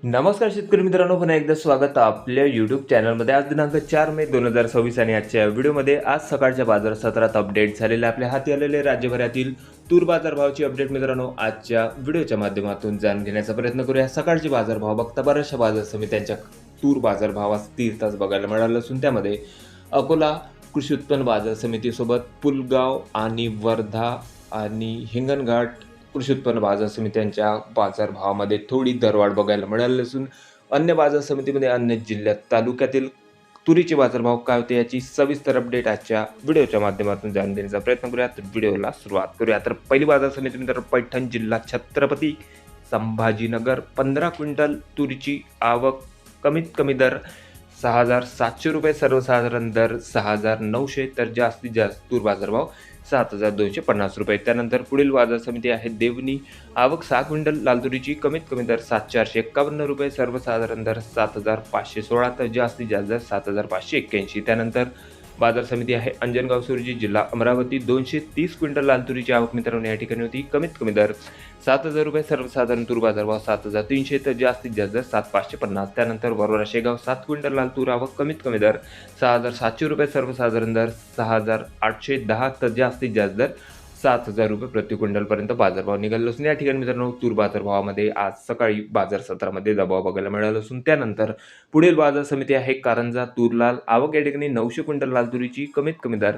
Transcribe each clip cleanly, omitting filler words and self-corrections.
नमस्कार शेतकरी मित्रांनो, पुन्हा एकदा स्वागत आपल्या यूट्यूब चॅनलमध्ये। आज दिनांक 4 मे 2026 आणि आजच्या व्हिडिओमध्ये आज सकाळच्या बाजार सत्रात अपडेट झालेले आपल्या हाती आलेले राज्यभरातील तूर बाजार भावाची अपडेट मित्रांनो आजच्या व्हिडिओच्या माध्यमातून जाणून घेण्याचा प्रयत्न करूया। सकाळचे बाजार भाव बघता बऱ्याचशा बाजार समित्यांच्या तूर बाजार भावात स्थिरताच बघायला मिळालं असून त्यामध्ये अकोला कृषी उत्पन्न बाजार समितीसोबत पुलगाव आणि वर्धा आणि हिंगणघाट कृषी उत्पन्न बाजार समित्यांच्या बाजार भावामध्ये थोडी दरवाढ बघायला मिळाली असून अन्य बाजार समितीमध्ये अन्य जिल्ह्यात तालुक्यातील तुरीचे बाजारभाव काय होते याची सविस्तर अपडेट आजच्या व्हिडिओच्या माध्यमातून जाणून घेण्याचा प्रयत्न करूया। तर व्हिडिओला सुरुवात करूया। तर पहिली बाजार समिती मित्रांनो पैठण जिल्हा छत्रपती संभाजीनगर 15 क्विंटल तुरीची आवक, कमीत कमी दर 6,700 रुपये, सर्वसाधारण दर 6,900, तर जास्तीत जास्त तूर बाजारभाव 7,250 रुपये। त्यानंतर पुढील बाजार समिती आहे देवणी, आवक 6 क्विंटल लाल तुरीची, कमीत कमी दर 7,451 रुपये, सर्वसाधारण दर 7,516, तर जास्तीत जास्त दर 7,581। त्यानंतर बाजार समिती आहे अंजनगाव सुरजी जिल्हा अमरावती, 230 क्विंटल लाल तुरीची आवक मित्रांनो या ठिकाणी होती, कमीत कमी दर 7,000 रुपये, सर्वसाधारण तूर बाजारभाव 7,300, तर जास्तीत जास्त दर 7,550। त्यानंतर वरोरा शेगाव 7 क्विंटल लाल तूर आवक, कमीत कमी दर 6,700 रुपये, सर्वसाधारण दर 6,810, तर जास्तीत जास्त दर 7,000 रुपये प्रति क्विंटलपर्यंत बाजारभाव निघाले असून या ठिकाणी मित्रांनो तूर बाजारभावामध्ये आज सकाळी बाजार सत्रामध्ये दबाव बघायला मिळाला असून त्यानंतर पुढील बाजार समिती आहे कारंजा तूर लाल, आवक या ठिकाणी 900 क्विंटल लाल तुरीची, कमीत कमी दर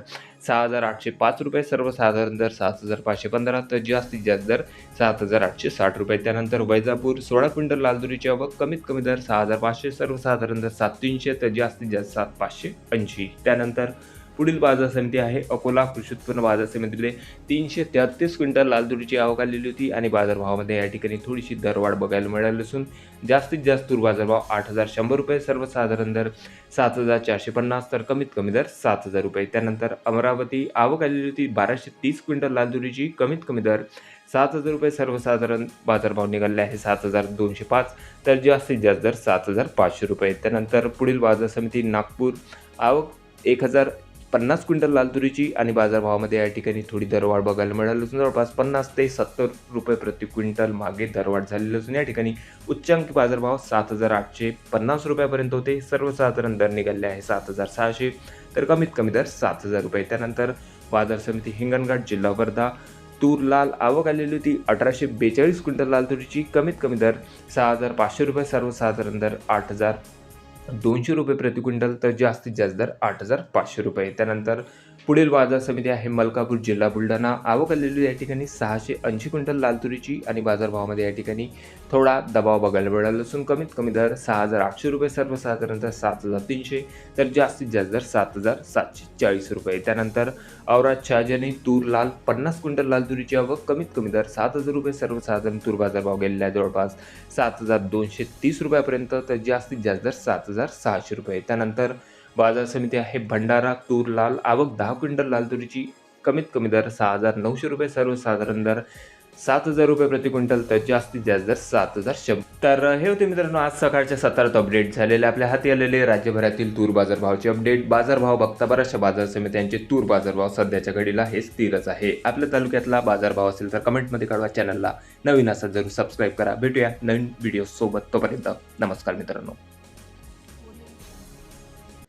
6,805 रुपये, सर्वसाधारण दर 7,515, तर जास्तीत जास्त दर 7,860 रुपये। त्यानंतर वैजापूर 16 क्विंटल लाल तुरीची आवक, कमीत कमी दर 6,500, सर्वसाधारण दर 7,300, तर जास्तीत जास्त 7,580। त्यानंतर पुढील बाजार समिती आहे अकोला कृषी उत्पन्न बाजार समितीमध्ये 333 क्विंटल लाल तुरीची आवक आलेली होती आणि बाजारभावामध्ये या ठिकाणी थोडीशी दरवाढ बघायला मिळाली असून जास्तीत जास्त तूर बाजारभाव 8,100 रुपये, सर्वसाधारण दर 7,450, तर कमीत कमी दर 7,000 रुपये। त्यानंतर अमरावती, आवक आलेली होती 1,230 क्विंटल लाल तुरीची, कमीत कमी दर 7,000 रुपये, सर्वसाधारण बाजारभाव निघाले आहे 7,205, तर जास्तीत जास्त दर 7,500 रुपये। त्यानंतर पुढील बाजार समिती नागपूर, आवक 1,050 क्विंटल लाल तुरीची आणि बाजारभावामध्ये या ठिकाणी थोडी दरवाढ बघायला मिळाली असून जवळपास 50 ते 70 रुपये प्रति क्विंटल मागे दरवाढ झालेली असून या ठिकाणी उच्चांकी बाजारभाव 7,850 रुपयापर्यंत होते, सर्वसाधारण दर निघाले आहे 7,600, तर कमीत कमी दर 7,000 रुपये। त्यानंतर बाजार समिती हिंगणघाट जिल्हा वर्धा, तूर लाल, आवक आलेली होती 1,842 क्विंटल लाल तुरीची, कमीत कमी दर 6,500 रुपये, सर्वसाधारण दर 8,200 रुपये प्रति क्विंटल, तर जास्तीत जास्त दर 8,500 रुपये। त्यानंतर पुढील बाजार समिती आहे मलकापूर जिल्हा बुलढाणा, आवक आलेली या ठिकाणी 680 क्विंटल लाल तुरीची आणि बाजारभावामध्ये या ठिकाणी थोडा दबाव बघायला मिळाला असून कमीत कमी दर 6,800 रुपये, सर्वसाधारण दर 7,300, तर जास्तीत जास्त दर 7,740 रुपये। त्यानंतर औराद शहाजनी तूर लाल 50 क्विंटल लाल तुरीची आवक, कमीत कमी दर 7,000 रुपये, सर्वसाधारण तूर बाजारभाव गेलेला आहे जवळपास 7,230 रुपयापर्यंत, तर जास्तीत जास्त दर 7,600 रुपये। त्यानंतर बाजार समिती आहे भंडारा तूर लाल, आवक 10 क्विंटल लाल तुरीची, कमीत कमी दर 6,900 रुपये, सर्वसाधारण दर 7,000 रुपये प्रति क्विंटल, तर जास्तीत जास्त दर 7,100। तर हे होते मित्रांनो आज सकाळच्या सत्रात अपडेट झालेले आपल्या हाती आलेले राज्यभरातील तूर बाजारभावाचे अपडेट। बाजारभाव बघता बऱ्याचशा बाजार समित्यांचे तूर बाजारभाव सध्याच्या घडीला हे स्थिरच आहे। आपल्या तालुक्यातला बाजारभाव असेल तर कमेंटमध्ये कळवा, चॅनलला नवीन असेल जरूर सबस्क्राईब करा। भेटूया नवीन व्हिडिओ सोबत, तोपर्यंत नमस्कार मित्रांनो।